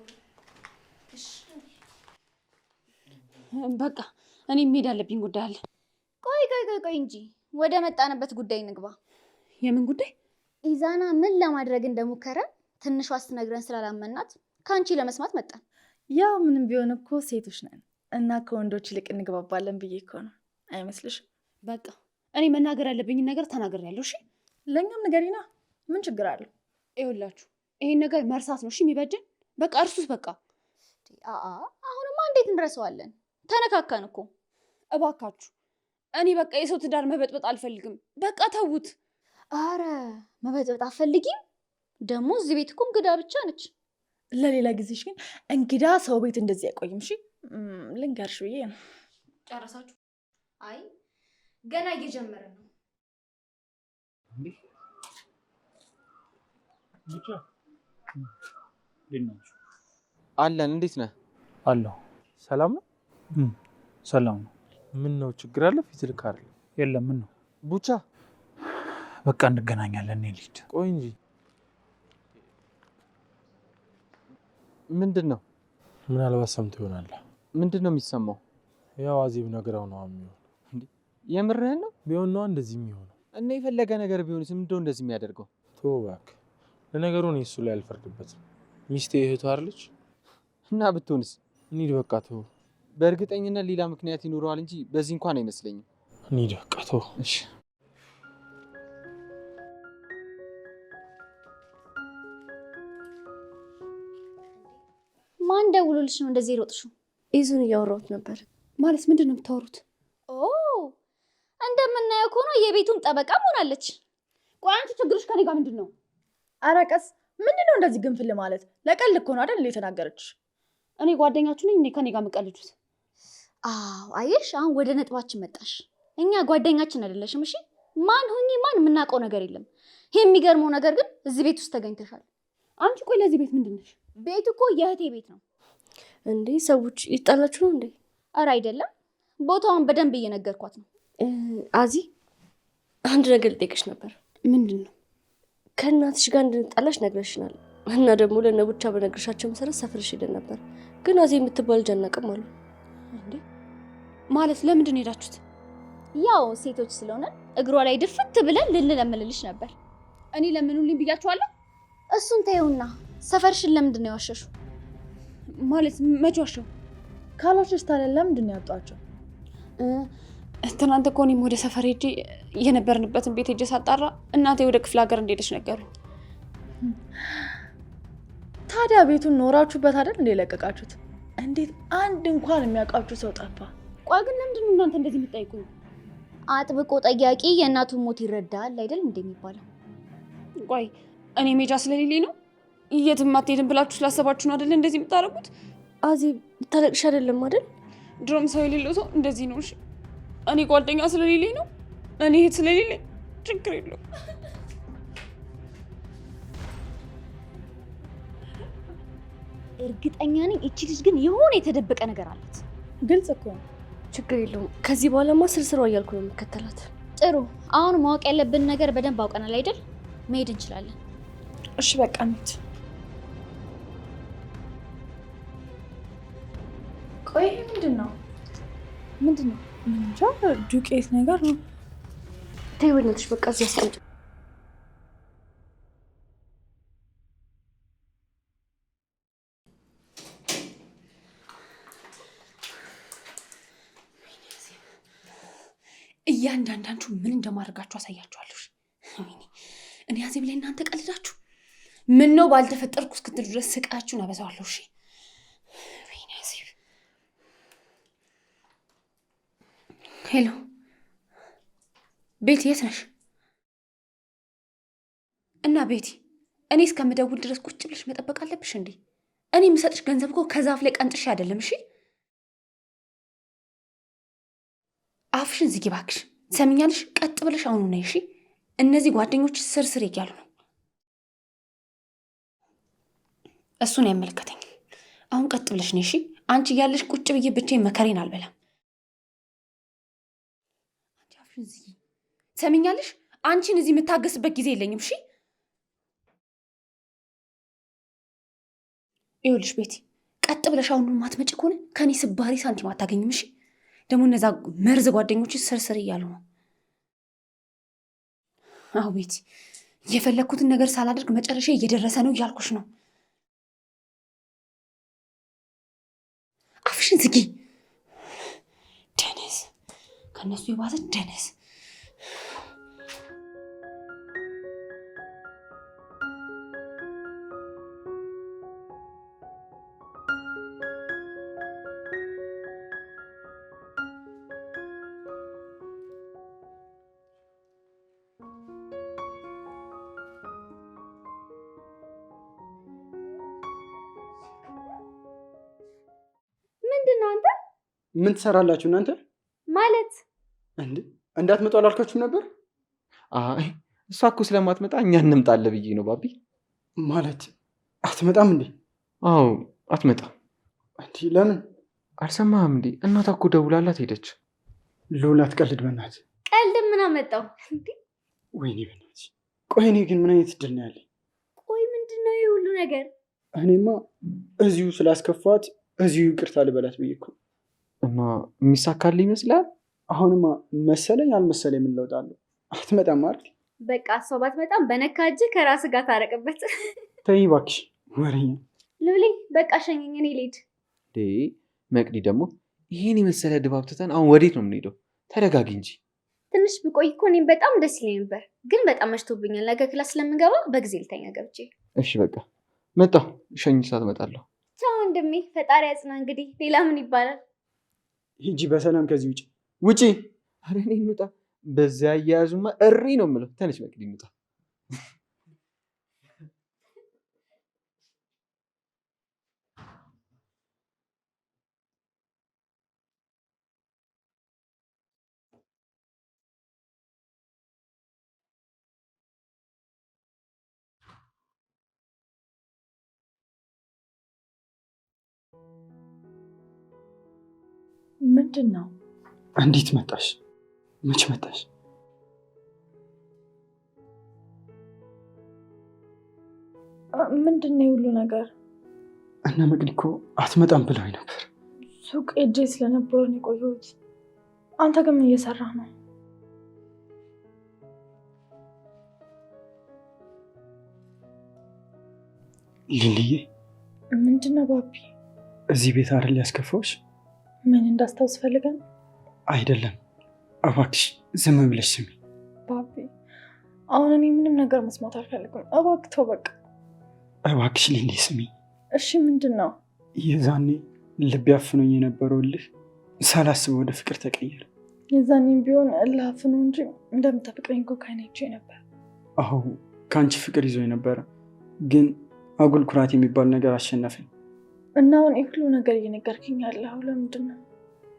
በቃ እኔ መሄድ አለብኝ፣ ጉዳይ አለ። ቆይ እንጂ ወደ መጣንበት ጉዳይ ንግባ። የምን ጉዳይ? ኢዛና ምን ለማድረግ እንደሞከረ ትንሿ ስትነግረን ስላላመናት ከአንቺ ለመስማት መጣን። ያው ምንም ቢሆን እኮ ሴቶች ነን እና ከወንዶች ይልቅ እንግባባለን ብዬ እኮ ነው። አይመስልሽም? በቃ እኔ መናገር ያለብኝን ነገር ተናግሬያለሁ። እሺ ለእኛም ንገሪና፣ ምን ችግር አለው? ይኸውላችሁ ይሄን ነገር መርሳት ነው እሺ የሚበጀን። በቃ እርሱት በቃ። አሁንማ እንዴት እንረሳዋለን? ተነካካን እኮ። እባካችሁ እኔ በቃ የሰው ትዳር መበጥበጥ አልፈልግም። በቃ ተዉት። አረ መበጥበጥ አትፈልጊም? ደግሞ እዚህ ቤት እኮ እንግዳ ብቻ ነች። ለሌላ ጊዜሽ ግን እንግዳ ሰው ቤት እንደዚህ አይቆይም። እሺ ልንገርሽ ብዬ ነው። ጨረሳችሁ? አይ ገና እየጀመረ ነው። ብቻ አለን። እንዴት ነህ? አለሁ። ሰላም ነው? ሰላም ነው። ምን ነው ችግር አለ? ፊት ልክ አይደል? የለም። ምን ነው? ቡቻ በቃ እንገናኛለን። እኔ ልሂድ። ቆይ እንጂ ምንድን ነው? ምናልባት ሰምቶ ይሆናል። ምንድን ነው የሚሰማው? ያው አዜብ ነግራው ነው የሚሆነው። የምርህን ነው? ቢሆን ነው እንደዚህ የሚሆነው። እና የፈለገ ነገር ቢሆንስ ምንድነው እንደዚህ የሚያደርገው? ተው እባክህ። ለነገሩ እኔ እሱ ላይ አልፈርድበትም። ሚስቴ እህቱ አይደለች? እና ብትሆንስ? እንሂድ በቃ ተው። በእርግጠኝነት ሌላ ምክንያት ይኖረዋል እንጂ በዚህ እንኳን አይመስለኝም። እንሂድ በቃ ተው። እሺ ማን ደውሎልሽ ነው እንደዚህ ሮጥሽው? ኢዙን እያወራሁት ነበር። ማለት ምንድን ነው የምታወሩት? እንደምናየው ከሆነ የቤቱም ጠበቃ ሆናለች። ቆይ አንቺ ችግርሽ ከኔ ጋር ምንድን ነው? ኧረ ቀስ። ምንድን ነው እንደዚህ ግንፍል ማለት? ለቀልድ እኮ ነው አይደል የተናገረችሽ? እኔ ጓደኛችሁ ነኝ። እኔ ከኔ ጋር የምቀልዱት? አዎ አየሽ፣ አሁን ወደ ነጥባችን መጣሽ። እኛ ጓደኛችን አይደለሽም። እሺ ማን ሆኜ ማን የምናውቀው ነገር የለም። የሚገርመው ነገር ግን እዚህ ቤት ውስጥ ተገኝተሻል። አንቺ ቆይ ለዚህ ቤት ምንድን ነሽ? ቤቱ እኮ የእህቴ ቤት ነው። እንዴ ሰዎች ይጣላችሁ ነው እንዴ? ኧረ አይደለም፣ ቦታውን በደንብ እየነገርኳት ነው። አዚ አንድ ነገር ልጠይቅሽ ነበር። ምንድን ነው? ከእናትሽ ጋር እንድንጣላሽ ነግረሽናል እና ደግሞ ለነቡቻ በነግርሻቸው መሰረት ሰፍርሽ ሄደን ነበር። ግን አዚ የምትባል ልጅ አናውቅም አሉ። እንዴ ማለት ለምንድን ነው ሄዳችሁት? ያው ሴቶች ስለሆነ እግሯ ላይ ድፍት ብለን ልንለምልልሽ ነበር። እኔ ለምኑልኝ ብያችኋለሁ። እሱን ተይውና ሰፈርሽን ለምንድን ነው ያዋሸሽው? ማለት መቼ ዋሸው? ካሏችሽ ታዲያ ለምንድን ነው ያጧቸው? ትናንት እኮ እኔም ወደ ሰፈር ሄጄ የነበርንበትን ቤት ሄጄ ሳጣራ እናቴ ወደ ክፍለ ሀገር እንደሄደች ነገሩኝ። ታዲያ ቤቱን ኖራችሁበት አይደል እንደ ለቀቃችሁት? እንዴት አንድ እንኳን የሚያውቃችሁ ሰው ጠፋ? ቆይ ግን ለምንድን ነው እናንተ እንደዚህ የምትጠይቁኝ? አጥብቆ ጠያቂ የእናቱን ሞት ይረዳል አይደል እንደሚባለው። ቆይ እኔ ሜጃ ስለሌለኝ ነው የትም አትሄድም ብላችሁ ስላሰባችሁ ነው አይደል እንደዚህ የምታደርጉት? አዚ ታለቅሽ አይደለም አይደል? ድሮም ሰው የሌለው ሰው እንደዚህ ነው። እሺ እኔ ጓደኛ ስለሌለኝ ነው፣ እኔ እህት ስለሌለኝ ችግር የለውም። እርግጠኛ ነኝ እቺ ልጅ ግን የሆነ የተደበቀ ነገር አላት። ግልጽ እኮ ነው። ችግር የለውም። ከዚህ በኋላማ ስርስሯ እያልኩ ነው የምከተላት። ጥሩ፣ አሁን ማወቅ ያለብን ነገር በደንብ አውቀናል አይደል? መሄድ እንችላለን። እሺ በቃ እንሂድ። ቆይ ምንድን ነው? ምንድን ነው? እንጃ ዱቄት ነገር ነው። ተይ በእናትሽ በቃ እዚህ አስቀምጪ። እያንዳንዳችሁ ምን እንደማድረጋችሁ አሳያችኋለሁ። እኔ አዜብ ላይ እናንተ ቀልዳችሁ ምን ነው ባልተፈጠርኩ እስክትሉ ድረስ ስቃችሁን አበዛዋለሁ። እሺ አዜብ። ሄሎ ቤቲ፣ የት ነሽ? እና ቤቲ፣ እኔ እስከምደውል ድረስ ቁጭ ብለሽ መጠበቅ አለብሽ እንዴ? እኔ የምሰጥሽ ገንዘብ እኮ ከዛፍ ላይ ቀንጥሽ አይደለም። እሺ አፍሽን ዝጊ እባክሽ። ሰሚኛልሽ? ቀጥ ብለሽ አሁኑ ነይ። እሺ እነዚህ ጓደኞች ስር እያሉ ነው። እሱን አይመለከተኝ። አሁን ቀጥ ብለሽ ነሽ። እሺ አንቺ እያለሽ ቁጭ ብዬ ብቻዬን መከሬን አልበላም። አንቺ አፍሽን ዝጊ። ሰሚኛለሽ? አንቺን እዚህ የምታገስበት ጊዜ የለኝም። እሺ ይኸውልሽ ቤቲ፣ ቀጥ ብለሽ አሁን ማትመጪ ከሆነ ከኔ ስባሪ ሳንቲም አታገኝም። እሺ ደግሞ እነዛ መርዝ ጓደኞች ስርስር እያሉ ነው። አዎ ቤቲ፣ የፈለግኩትን ነገር ሳላደርግ መጨረሻ እየደረሰ ነው እያልኩሽ ነው። አፍሽን ዝጊ። ደነስ፣ ከነሱ የባሰ ደነስ። ምን ትሰራላችሁ እናንተ? ማለት እንዴ እንዳትመጡ አላልካችሁም ነበር? አይ እሷ እኮ ስለማትመጣ እኛ እንምጣለ ብዬ ነው ባቢ። ማለት አትመጣም እንዴ? አዎ አትመጣም። እንዴ ለምን? አልሰማህም እንዴ? እናቷ እኮ ደውላላት ሄደች። ሎላ አትቀልድ በእናትህ። ቀልድ ምን አመጣው እንዴ? ወይኔ በእናትህ። ቆይ እኔ ግን ምን አይነት እድል ነው ያለኝ? ቆይ ምንድነው ይሄ ሁሉ ነገር? እኔማ እዚሁ ስላስከፋት እዚሁ ይቅርታ ልበላት ብዬ እኮ። እና የሚሳካልህ ይመስላል? አሁንማ መሰለኝ አልመሰለኝ ምን ለውጥ አለው? አትመጣም አይደል? በቃ እሷ ባትመጣም በነካ እጅ ከራስ ጋር ታረቅበት። ተይ እባክሽ ወሬኛ። ሉሊ በቃ ሸኘኝ፣ እኔ ልሂድ። መቅዲ ደግሞ ይሄን የመሰለ ድባብ ትተን አሁን ወዴት ነው የምንሄደው? ተረጋጊ እንጂ። ትንሽ ብቆይ እኮ እኔም በጣም ደስ ይለኝ ነበር፣ ግን በጣም መሽቶብኛል። ነገ ክላስ ስለምገባ በጊዜ ልተኛ ገብቼ። እሺ በቃ መጣሁ። ሸኝ ሰዓት እመጣለሁ። ቻው ወንድሜ፣ ፈጣሪ ያጽና። እንግዲህ ሌላ ምን ይባላል? ሂጂ በሰላም ከዚህ ውጪ ውጪ። ኧረ እኔ እንውጣ። በዚያ አያያዙማ እሪ ነው የምለው። ተነሽ መቅዲ እንውጣ። ምንድን ነው? እንዴት መጣሽ? መች መጣሽ? ምንድን ነው የሁሉ ነገር? እነ መቅዲ እኮ አትመጣም ብለውኝ ነበር። ሱቅ ሄጄ ስለነበሩ ነው የቆየሁት። አንተ ግን ምን እየሰራህ ነው? ሊልዬ። ምንድን ነው ባቢ? እዚህ ቤት አይደል ያስከፋዎች? ምን እንዳስታውስ ፈልገን? አይደለም እባክሽ ዝም ብለሽ ስሚ። ባቢ አሁን እኔ ምንም ነገር መስማት አልፈልግም። እባክህ ተው በቃ። እባክሽ ሊሊ ስሚ። እሺ ምንድን ነው? የዛኔ ልብ ያፍኖኝ የነበረው እልህ ሳላስበው ወደ ፍቅር ተቀየረ። የዛኔም ቢሆን እልህ አፍኖ እንጂ እንደምታፈቅረኝ እኮ ከዓይኔ ነበር። አዎ ከአንቺ ፍቅር ይዞኝ ነበረ፣ ግን አጉል ኩራት የሚባል ነገር አሸነፈኝ። እና አሁን ሁሉ ነገር እየነገርከኝ ያለው ለምንድን ነው?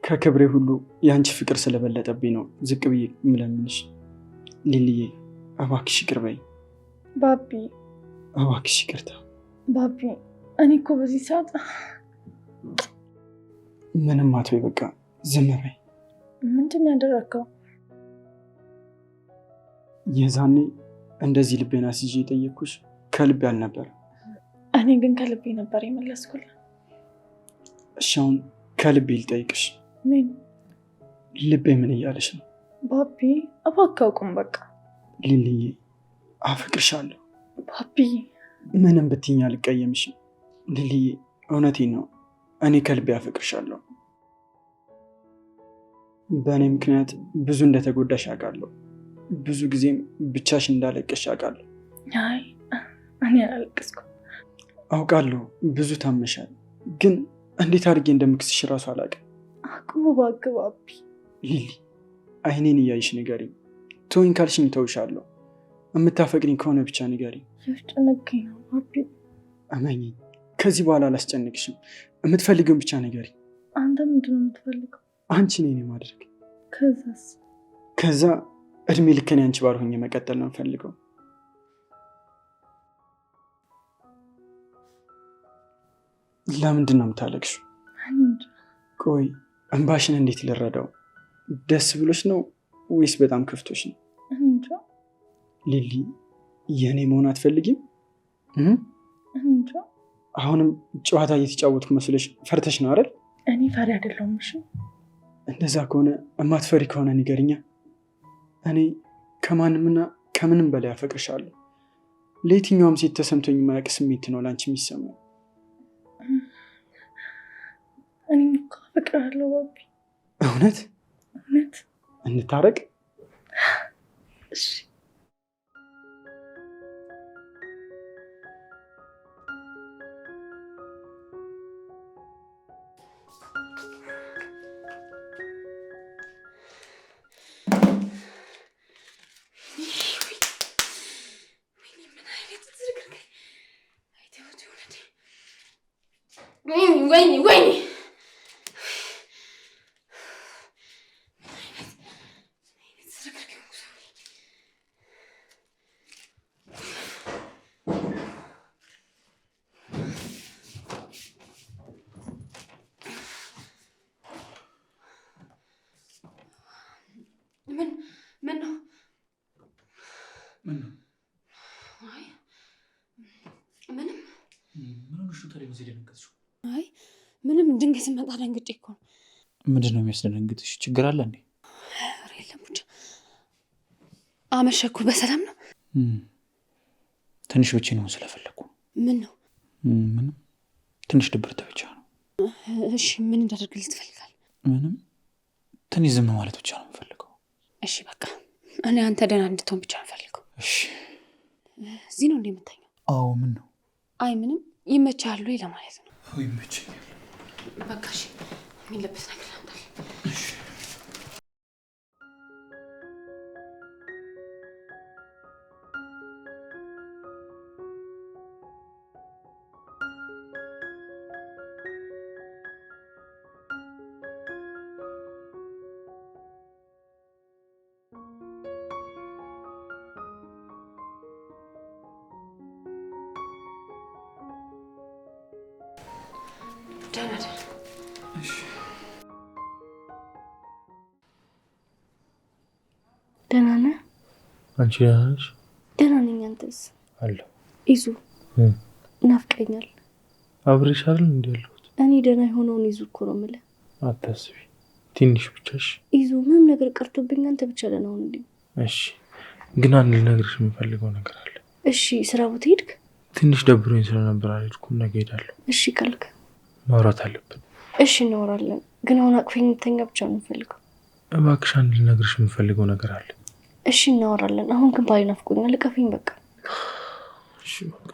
ከክብሬ ሁሉ የአንቺ ፍቅር ስለበለጠብኝ ነው ዝቅ ብዬ የምለምንሽ። ሊልዬ እባክሽ ይቅር በይ። ባቢ እባክሽ ይቅርታ። ባቢ እኔ እኮ በዚህ ሰዓት ምንም አትበይ፣ በቃ ዝም በይ። ምንድን ያደረግከው? የዛኔ እንደዚህ ልቤን አስይዤ የጠየቅኩሽ ከልቤ አልነበረ። እኔ ግን ከልቤ ነበር የመለስኩልህ። እሺ አሁን ከልቤ ልጠይቅሽ። ምን? ልቤ ምን እያለሽ ነው? ባቢ እባክህ አቁም በቃ። ሊልዬ አፈቅርሻለሁ። ባቢ ምንም ብትይኝ አልቀየምሽም። ሊልዬ እውነቴን ነው፣ እኔ ከልቤ አፈቅርሻለሁ። በእኔ ምክንያት ብዙ እንደተጎዳሽ አውቃለሁ። ብዙ ጊዜም ብቻሽ እንዳለቀሽ አውቃለሁ። አይ እኔ አላለቀስኩም። አውቃለሁ ብዙ ታመሻል፣ ግን እንዴት አድርጌ እንደምክስሽ እራሱ አላውቅም። አቁሙ እባክህ ባቢ። ሊሊ አይኔን እያይሽ ንገሪኝ። ተወኝ ካልሽኝ ተውሻለሁ። የምታፈቅሪኝ ከሆነ ብቻ ንገሪኝ። ያስጨነቀኝ ነው ባቢ። እመኚኝ፣ ከዚህ በኋላ አላስጨንቅሽም። የምትፈልጊውን ብቻ ንገሪኝ። አንተ ምንድን ነው የምትፈልገው? አንቺ እኔን ማድረግ። ከዛስ? ከዛ እድሜ ልክን አንቺ ባልሆኜ መቀጠል ነው የምፈልገው። ለምንድን ነው የምታለቅሽው? ቆይ እንባሽን እንዴት ልረዳው? ደስ ብሎሽ ነው ወይስ በጣም ከፍቶሽ ነው? ሊሊ የእኔ መሆን አትፈልጊም? አሁንም ጨዋታ እየተጫወትኩ መስለሽ ፈርተሽ ነው አይደል? እኔ ፈሪ አይደለሁም። እሺ እንደዛ ከሆነ እማትፈሪ ከሆነ ንገሪኛ። እኔ ከማንምና ከምንም በላይ አፈቅርሻለሁ። ለየትኛውም ሴት ተሰምቶኝ የማያውቅ ስሜት ነው ለአንቺ የሚሰማው። እኔ እኮ አፈቅርሃለሁ ባቢ። እውነት እውነት። እንታረቅ? እሺ ወይኔ ምን ነው? አይ ምንም። ምን ሆነሽ ነው ታዲያ በዚህ ደነገጥሽው? አይ ምንም፣ ድንገት መጣ ደንግጬ እኮ ነው። ምንድን ነው የሚያስደነግጥሽ? ችግር አለ እንዴ? ኧረ የለም ብቻ አመሸኩ። በሰላም ነው? ትንሽ ብቻ ነው ስለፈለኩ። ምን ነው? ምንም፣ ትንሽ ድብርት ብቻ ነው። እሺ ምን እንዳደርግልህ ትፈልጋለህ? ምንም፣ ትንሽ ዝም ማለት ብቻ ነው የምፈልገው። እሺ በቃ እኔ አንተ ደህና እንድትሆን ብቻ ነው የምፈልገው። እሺ። እዚህ ነው እንደ የምታኘው? አዎ። ምን ነው? አይ ምንም፣ ይመችሃል ወይ ለማለት ነው። ይመችኛል። በቃ እሺ፣ የሚለበስ ነገር አምጣልኝ። እሺ። ደህና ደህና። ደህና ነህ? አንቺ ደህና ነሽ? ደህና ነኝ። አንተስ? አለሁ። ይዙ ናፍቀኛል። አብሬሽ አይደል እንዴ ያለሁት? እኔ ደህና የሆነውን ይዙ እኮ ነው የምልህ። አታስቢ፣ ትንሽ ብቻሽ። ይዙ ምንም ነገር ቀርቶብኝ አንተ ብቻ ደህና ሁንልኝ። እሺ፣ ግን አንድ ልነግርሽ የምፈልገው ነገር አለ። እሺ። ስራ ቦታ ሄድክ? ትንሽ ደብሮኝ ስለነበር አልሄድኩም። ነገ ሄዳለሁ። እሺ ካልክ ማውራት አለብን። እሺ እናወራለን። ግን አሁን አቅፈኝ ተኛ ብቻ ነው የምፈልገው። እባክሽ አንድ ልነግርሽ የምፈልገው ነገር አለ። እሺ እናወራለን። አሁን ግን ባይ ናፍቆኛል። ልቀፈኝ በቃ። እሺ በቃ